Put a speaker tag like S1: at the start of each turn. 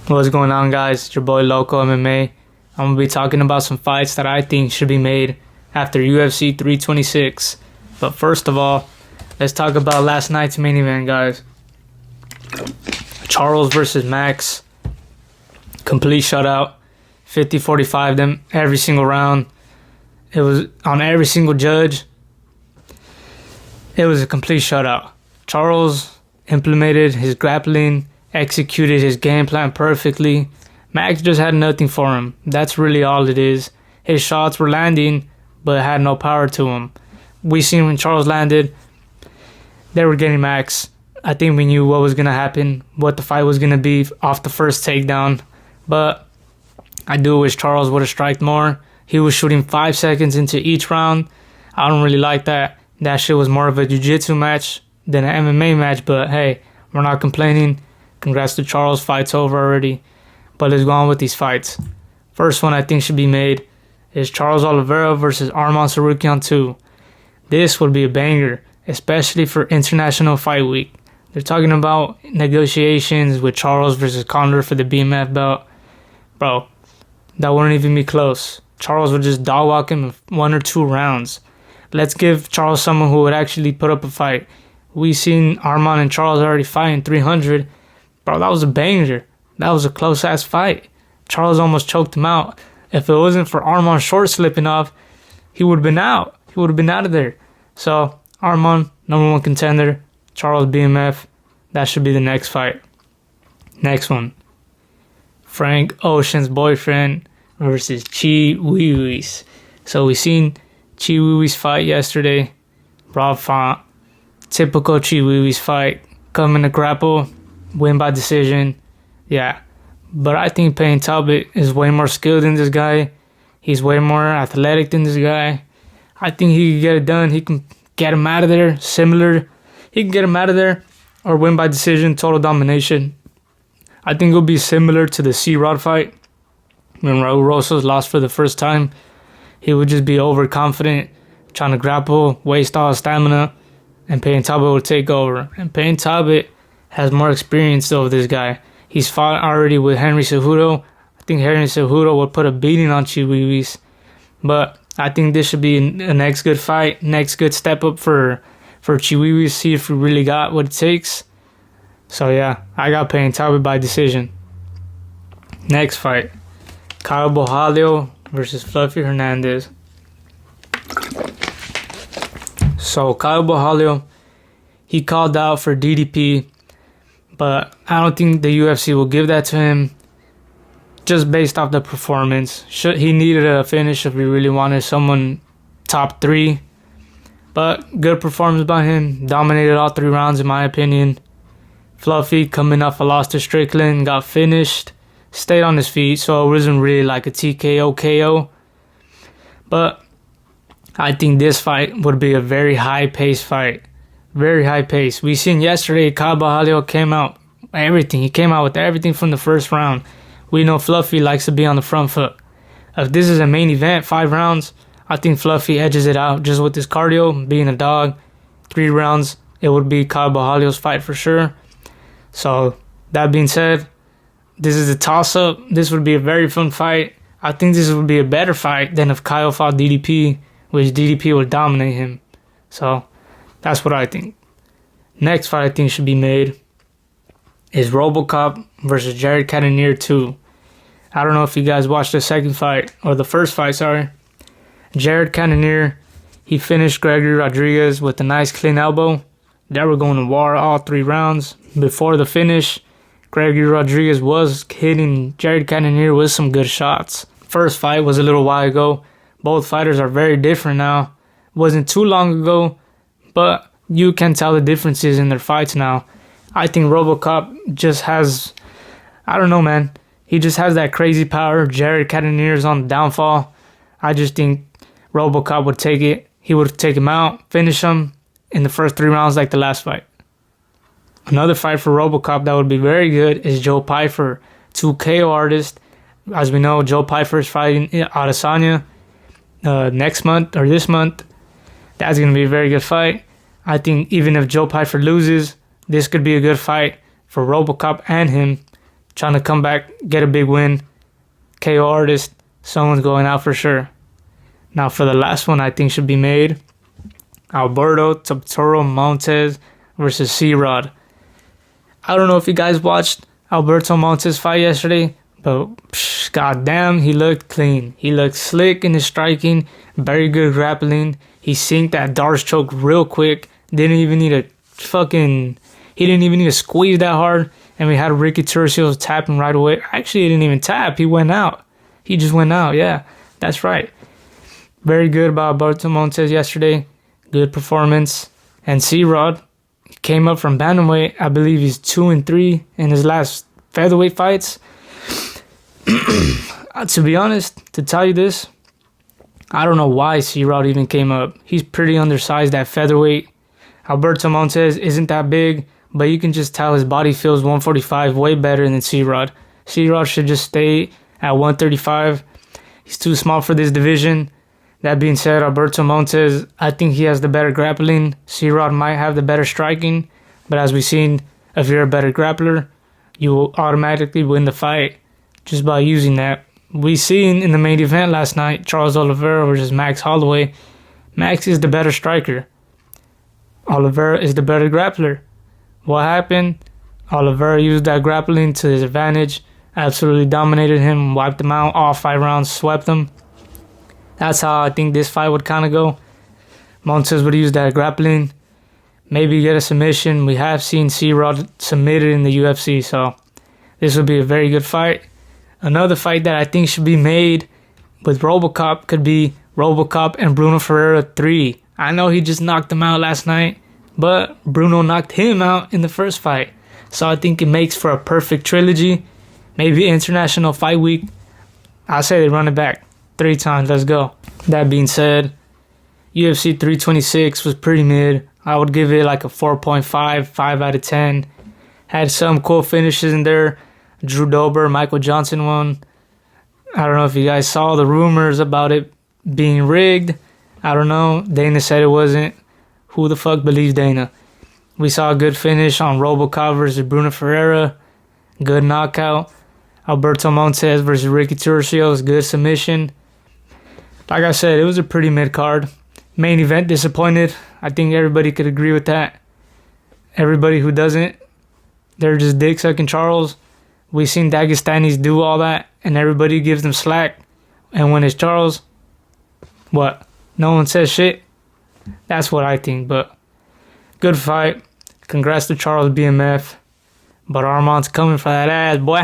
S1: What's going on, guys? It's your boy Loco MMA. I'm gonna be talking about some fights that I think should be made after UFC 326. But first of all, let's talk about last night's main event, guys. Charles versus Max. Complete shutout. 50-45 them every single round. It was on every single judge. It was a complete shutout. Charles implemented his grappling, executed his game plan perfectly. Max just had nothing for him. That's really all it is. His shots were landing, but had no power to them. We seen when Charles landed, they were getting Max. I think we knew what was going to happen, what the fight was going to be off the first takedown. But I do wish Charles would have striked more. He was shooting 5 seconds into each round. I don't really like that. That shit was more of a jiu-jitsu match than an MMA match. But hey, we're not complaining. Congrats to Charles. Fight's over already. But let's go on with these fights. First one I think should be made is Charles Oliveira versus Arman Tsarukyan 2. This would be a banger, especially for International Fight Week. They're talking about negotiations with Charles versus Condor for the BMF belt. Bro, that wouldn't even be close. Charles would just dog walk him in 1 or 2 rounds. Let's give Charles someone who would actually put up a fight. We seen Arman and Charles already fighting 300. Bro, that was a banger. That was a close-ass fight. Charles almost choked him out. If it wasn't for Arman short slipping off, he would have been out. He would have been out of there. So, Arman, #1 contender. Charles BMF. That should be the next fight. Next one. Frank Ocean's boyfriend versus Chi Weewees. So we seen Chi Weewees fight yesterday. Rob Font. Typical Chi Weewees fight. Come in to grapple. Win by decision. Yeah. But I think Payne Talbot is way more skilled than this guy. He's way more athletic than this guy. I think he can get it done. He can get him out of there. Similar. He can get him out of there or win by decision, total domination. I think it'll be similar to the C-Rod fight when Raul Rosas lost for the first time. He would just be overconfident, trying to grapple, waste all his stamina, and Payne Talbot would take over. And Payne Talbot has more experience over this guy. He's fought already with Henry Cejudo. I think Henry Cejudo would put a beating on Chiwiwis. But I think this should be a next good fight, next good step up for Chiwiwis, see if we really got what it takes. So yeah, I got Payne Talbot by decision. Next fight, Kyle Borralho versus Fluffy Hernandez. So Kyle Borralho, he called out for DDP, but I don't think the UFC will give that to him just based off the performance. He needed a finish if he really wanted someone top 3. But good performance by him. Dominated all 3 rounds in my opinion. Fluffy coming off a loss to Strickland, got finished, stayed on his feet, so it wasn't really like a TKO KO. But I think this fight would be a very high-paced fight. Very high-paced. We seen yesterday Kyle Borralho came out everything. He came out with everything from the first round. We know Fluffy likes to be on the front foot. If this is a main event, 5 rounds, I think Fluffy edges it out just with his cardio, being a dog. 3 rounds, it would be Kyle Borralho's fight for sure. So, that being said, this is a toss-up. This would be a very fun fight. I think this would be a better fight than if Kyle fought DDP, which DDP would dominate him. So, that's what I think. Next fight I think should be made is RoboCop versus Jared Cannonier 2. I don't know if you guys watched the second fight, or the first fight, sorry. Jared Cannonier, he finished Gregory Rodriguez with a nice clean elbow. They were going to war all 3 rounds. Before the finish, Gregory Rodriguez was hitting Jared Cannonier with some good shots. First fight was a little while ago. Both fighters are very different now. Wasn't too long ago, but you can tell the differences in their fights now. I think RoboCop just has, I don't know, man. He just has that crazy power. Jared Cannonier is on the downfall. I just think RoboCop would take it. He would take him out, finish him in the first 3 rounds like the last fight. Another fight for RoboCop that would be very good is Joe Pyfer, 2KO artist. As we know, Joe Pyfer is fighting Adesanya next month or this month. That's going to be a very good fight. I think even if Joe Pyfer loses, this could be a good fight for RoboCop and him trying to come back, get a big win. KO artist, someone's going out for sure. Now for the last one I think should be made. Alberto Toro Montes versus C-Rod. I don't know if you guys watched Alberto Montes fight yesterday, but goddamn, he looked clean. He looked slick in his striking, very good grappling. He synced that Darce choke real quick. He didn't even need to squeeze that hard. And we had Ricky Turcios tapping right away. Actually, he didn't even tap. He went out. He just went out. Yeah, that's right. Very good about Alberto Montes yesterday. Good performance. And C-Rod came up from bantamweight. I believe he's 2-3 in his last featherweight fights. To be honest, to tell you this, I don't know why C-Rod even came up. He's pretty undersized at featherweight. Alberto Montes isn't that big, but you can just tell his body feels 145 way better than C-Rod. C-Rod should just stay at 135. He's too small for this division. That being said, Alberto Montes, I think he has the better grappling. C-Rod might have the better striking, but as we've seen, if you're a better grappler, you will automatically win the fight just by using that. We seen in the main event last night, Charles Oliveira versus Max Holloway. Max is the better striker. Oliveira is the better grappler. What happened? Oliveira used that grappling to his advantage, absolutely dominated him, wiped him out, all 5 rounds, swept him. That's how I think this fight would kind of go. Montes would use that grappling, maybe get a submission. We have seen C-Rod submitted in the UFC, so this would be a very good fight. Another fight that I think should be made with RoboCop could be RoboCop and Bruno Ferreira 3. I know he just knocked him out last night, but Bruno knocked him out in the first fight. So I think it makes for a perfect trilogy. Maybe International Fight Week. I say they run it back 3 times. Let's go. That being said, UFC 326 was pretty mid. I would give it like a 4.5, 5 out of 10. Had some cool finishes in there. Drew Dober, Michael Johnson won. I don't know if you guys saw the rumors about it being rigged. I don't know. Dana said it wasn't. Who the fuck believes Dana? We saw a good finish on RoboCop versus Bruno Ferreira. Good knockout. Alberto Montes versus Ricky Turcios. Good submission. Like I said, it was a pretty mid-card. Main event, disappointed. I think everybody could agree with that. Everybody who doesn't, they're just dick-sucking Charles. We've seen Dagestanis do all that, and everybody gives them slack. And when it's Charles, what? No one says shit? That's what I think, but good fight. Congrats to Charles BMF. But Armand's coming for that ass, boy.